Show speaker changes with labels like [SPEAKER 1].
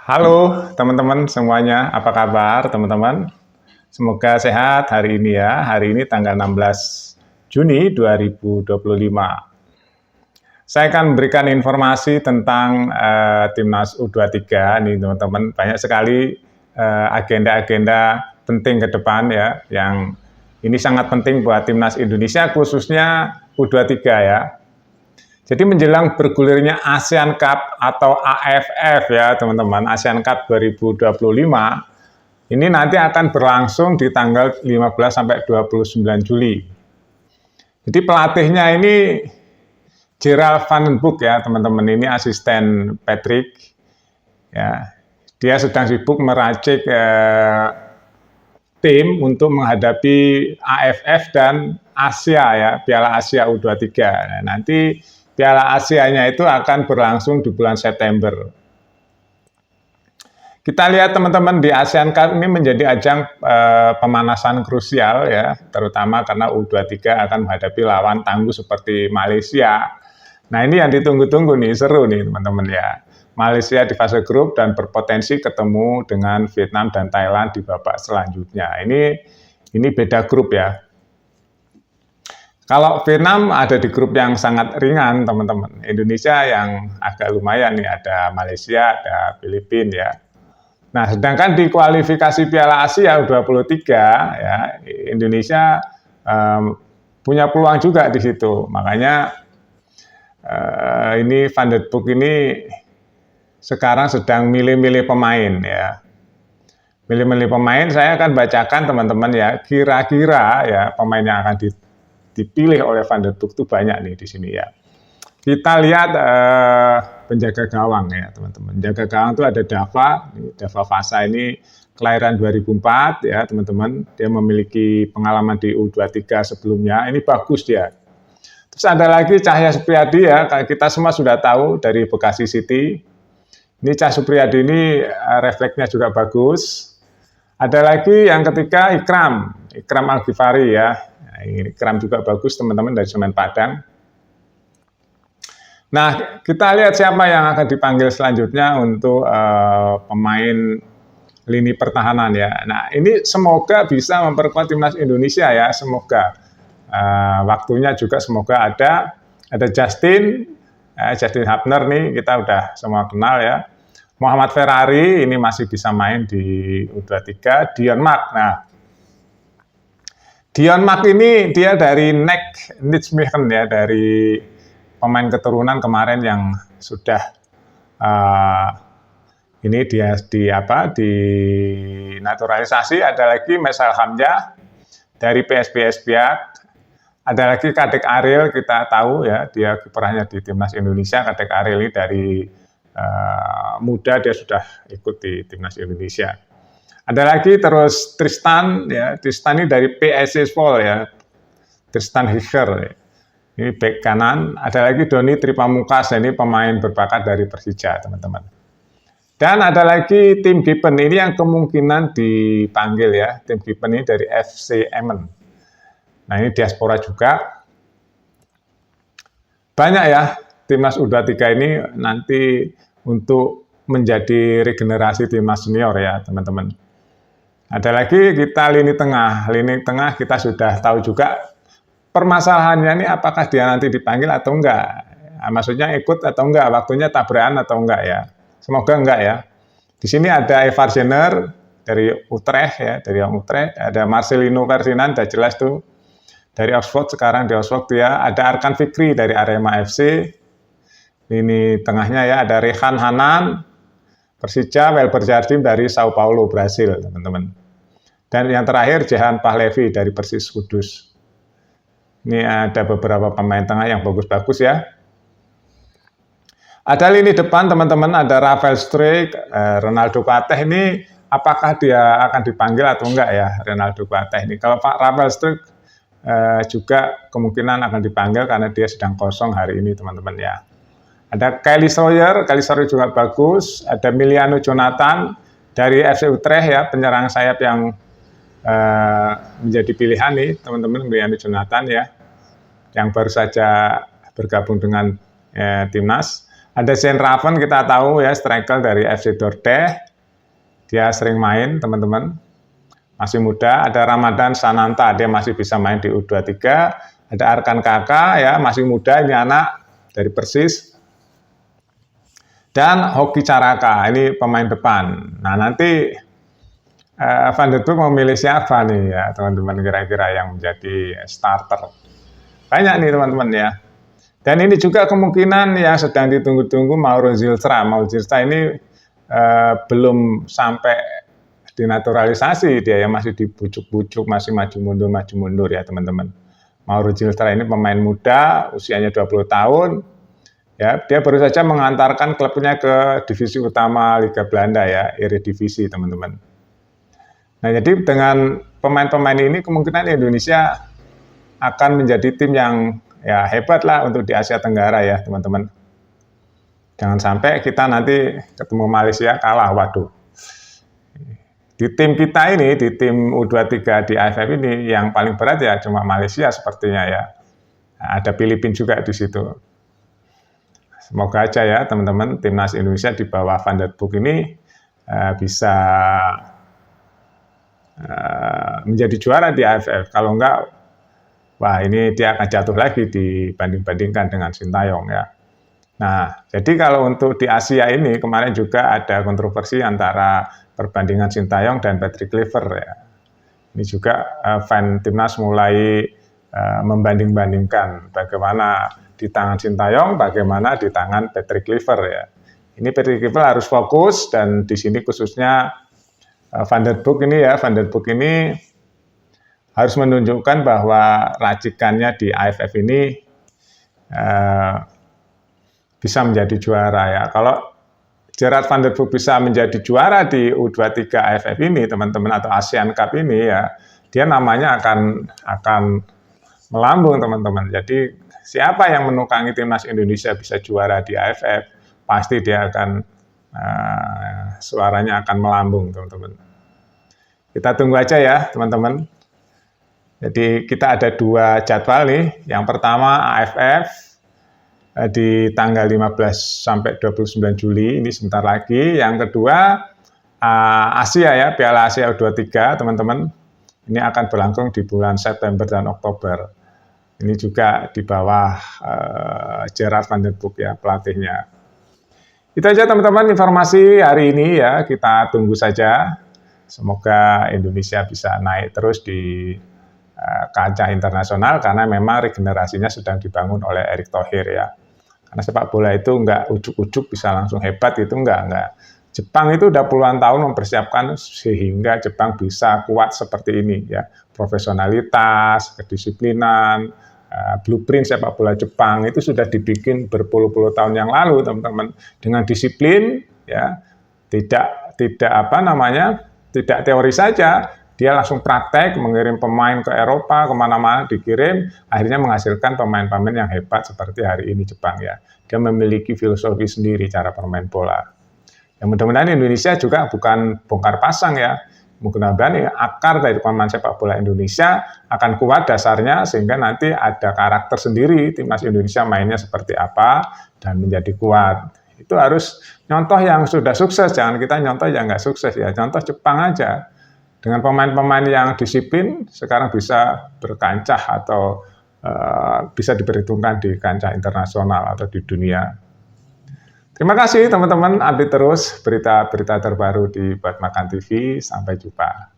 [SPEAKER 1] Halo teman-teman semuanya, apa kabar teman-teman? Semoga sehat hari ini ya. Hari ini tanggal 16 Juni 2025. Saya akan memberikan informasi tentang Timnas U23 nih teman-teman. Banyak sekali agenda-agenda penting ke depan ya, yang ini sangat penting buat Timnas Indonesia khususnya U23 ya. Jadi menjelang bergulirnya ASEAN Cup atau AFF ya teman-teman, ASEAN Cup 2025, ini nanti akan berlangsung di tanggal 15 sampai 29 Juli. Jadi pelatihnya ini Gerald Van den Boek ya teman-teman, ini asisten Patrick. Ya, dia sedang sibuk meracik tim untuk menghadapi AFF dan Asia ya, Piala Asia U23. Nah, nanti Piala Asianya itu akan berlangsung di bulan September. Kita lihat teman-teman, di ASEAN Cup ini menjadi ajang pemanasan krusial ya, terutama karena U23 akan menghadapi lawan tangguh seperti Malaysia. Nah ini yang ditunggu-tunggu nih, seru nih teman-teman ya. Malaysia di fase grup dan berpotensi ketemu dengan Vietnam dan Thailand di babak selanjutnya. Ini beda grup ya. Kalau Vietnam ada di grup yang sangat ringan, teman-teman. Indonesia yang agak lumayan nih, ada Malaysia, ada Filipina ya. Nah, sedangkan di kualifikasi Piala Asia U23 ya, Indonesia punya peluang juga di situ. Makanya ini Van den Boek ini sekarang sedang milih-milih pemain ya. Milih-milih pemain, saya akan bacakan teman-teman ya, kira-kira ya pemain yang akan dipilih oleh Van den Boek itu banyak nih di sini ya. Kita lihat penjaga gawang ya teman-teman. Penjaga gawang itu ada Dava Fasa ini kelahiran 2004 ya teman-teman. Dia memiliki pengalaman di U23 sebelumnya. Ini bagus dia. Terus ada lagi Cahya Supriyadi ya. Kita semua sudah tahu dari Bekasi City. Ini Cahya Supriyadi ini refleksnya juga bagus. Ada lagi yang ketiga Ikram Al-Ghifari ya. Ikram juga bagus teman-teman dari Semen Padang. Nah, kita lihat siapa yang akan dipanggil selanjutnya untuk pemain lini pertahanan ya. Nah, ini semoga bisa memperkuat Timnas Indonesia ya, semoga. Waktunya juga semoga ada Justin Hubner nih, kita udah semua kenal ya. Muhammad Ferrari ini masih bisa main di U23, Dion Mark. Nah, Dion Mark ini dia dari NEC Nijmegen ya, dari pemain keturunan kemarin yang sudah ini dia di naturalisasi. Ada lagi Mesal Hamzah dari PSBS Biak. Ada lagi Kadek Ariel, kita tahu ya, dia kiprahnya di Timnas Indonesia. Kadek Ariel ini dari muda dia sudah ikut di Timnas Indonesia. Ada lagi terus Tristan ya, Tristan ini dari PSS Spol ya, Tristan Higer ya. Ini bek kanan. Ada lagi Doni Tripamukas, ini pemain berbakat dari Persija teman-teman. Dan ada lagi Tim Given, ini yang kemungkinan dipanggil ya. Tim Given ini dari FC Emmen. Nah ini diaspora juga. Banyak ya Timnas U23 ini nanti untuk menjadi regenerasi Timnas senior ya teman-teman. Ada lagi kita lini tengah. Lini tengah kita sudah tahu juga permasalahannya ini, apakah dia nanti dipanggil atau enggak. Nah, maksudnya ikut atau enggak, waktunya tabrakan atau enggak ya. Semoga enggak ya. Di sini ada Evar Jenner dari Utrecht ya, dari Utrecht. Ada Marcelino Ferdinand, sudah jelas tuh. Dari Oxford, sekarang di Oxford ya. Ada Arkan Fikri dari Arema FC. Ini tengahnya ya, ada Rehan Hanan, Persija, Welber Jardim dari Sao Paulo, Brasil, teman-teman. Dan yang terakhir, Jehan Pahlevi dari Persis Kudus. Ini ada beberapa pemain tengah yang bagus-bagus ya. Ada lini depan teman-teman, ada Rafael Struijk, Ronaldo Kuateh. Ini apakah dia akan dipanggil atau enggak ya, Ronaldo Kuateh ini. Kalau Pak Rafael Struijk juga kemungkinan akan dipanggil karena dia sedang kosong hari ini teman-teman ya. Ada Kelly Sawyer juga bagus. Ada Miliano Jonathan dari FC Utrecht ya, penyerang sayap yang menjadi pilihan nih teman-teman, Miliano Jonathan ya, yang baru saja bergabung dengan Timnas. Ada Shane Raven, kita tahu ya, striker dari FC Dordrecht. Dia sering main, teman-teman. Masih muda. Ada Ramadan Sananta, dia masih bisa main di U23. Ada Arkan Kakak, ya, masih muda, ini anak dari Persis. Dan Hoki Caraka, ini pemain depan. Nah, nanti Van der Broek memilih siapa nih ya, teman-teman, kira-kira yang menjadi starter. Banyak nih, teman-teman, ya. Dan ini juga kemungkinan yang sedang ditunggu-tunggu Mauro Zilstra. Mauro Zilstra ini belum sampai dinaturalisasi, dia yang masih dibujuk-bujuk, masih maju mundur ya, teman-teman. Mauro Zilstra ini pemain muda, usianya 20 tahun. Ya, dia baru saja mengantarkan klubnya ke divisi utama Liga Belanda ya, Eredivisie, teman-teman. Nah, jadi dengan pemain-pemain ini kemungkinan Indonesia akan menjadi tim yang ya hebat lah untuk di Asia Tenggara ya, teman-teman. Jangan sampai kita nanti ketemu Malaysia kalah, waduh. Di tim kita ini, di tim U23 di AFF ini, yang paling berat ya cuma Malaysia sepertinya ya. Nah, ada Filipina juga di situ. Semoga aja ya, teman-teman, timnas Indonesia di bawah Van der Broek ini bisa menjadi juara di AFF. Kalau enggak, wah ini dia akan jatuh lagi dibanding-bandingkan dengan Sintayong ya. Nah, jadi kalau untuk di Asia ini kemarin juga ada kontroversi antara perbandingan Sintayong dan Patrick Kluivert ya. Ini juga fan timnas mulai membanding-bandingkan bagaimana di tangan Sintayong, bagaimana di tangan Patrick Kluivert ya. Ini Patrick Kluivert harus fokus, dan di sini khususnya Van der Broek ini ya, Van der Broek ini harus menunjukkan bahwa racikannya di AFF ini bisa menjadi juara ya. Kalau Gerard Van der Broek bisa menjadi juara di U23 AFF ini, teman-teman, atau ASEAN Cup ini ya, dia namanya akan melambung, teman-teman. Jadi siapa yang menukangi timnas Indonesia bisa juara di AFF, pasti dia akan suaranya akan melambung, teman-teman. Kita tunggu aja ya, teman-teman. Jadi kita ada 2 jadwal nih. Yang pertama AFF di tanggal 15 sampai 29 Juli, ini sebentar lagi. Yang kedua Asia ya, Piala Asia U23, teman-teman. Ini akan berlangsung di bulan September dan Oktober. Ini juga di bawah Gerard Van der Broek ya, pelatihnya. Itu aja, teman-teman, informasi hari ini ya. Kita tunggu saja. Semoga Indonesia bisa naik terus di kancah internasional, karena memang regenerasinya sedang dibangun oleh Erick Thohir ya. Karena sepak bola itu nggak ujuk-ujuk bisa langsung hebat, itu nggak. Jepang itu udah puluhan tahun mempersiapkan sehingga Jepang bisa kuat seperti ini ya. Profesionalitas, kedisiplinan, blueprint sepak bola Jepang itu sudah dibikin berpuluh-puluh tahun yang lalu, teman-teman. Dengan disiplin ya, tidak tidak teori saja, dia langsung praktek, mengirim pemain ke Eropa, kemana-mana dikirim, akhirnya menghasilkan pemain-pemain yang hebat seperti hari ini Jepang ya. Dia memiliki filosofi sendiri cara bermain bola. Ya, mudah-mudahan Indonesia juga bukan bongkar pasang ya. Mudah-mudahan akar dari pemain sepak bola Indonesia akan kuat dasarnya, sehingga nanti ada karakter sendiri timnas Indonesia mainnya seperti apa dan menjadi kuat. Itu harus nyontoh yang sudah sukses, jangan kita nyontoh yang nggak sukses ya. Contoh Jepang aja, dengan pemain-pemain yang disiplin, sekarang bisa berkancah atau bisa diperhitungkan di kancah internasional atau di dunia. Terima kasih, teman-teman, update terus berita-berita terbaru di Buat Makan TV. Sampai jumpa.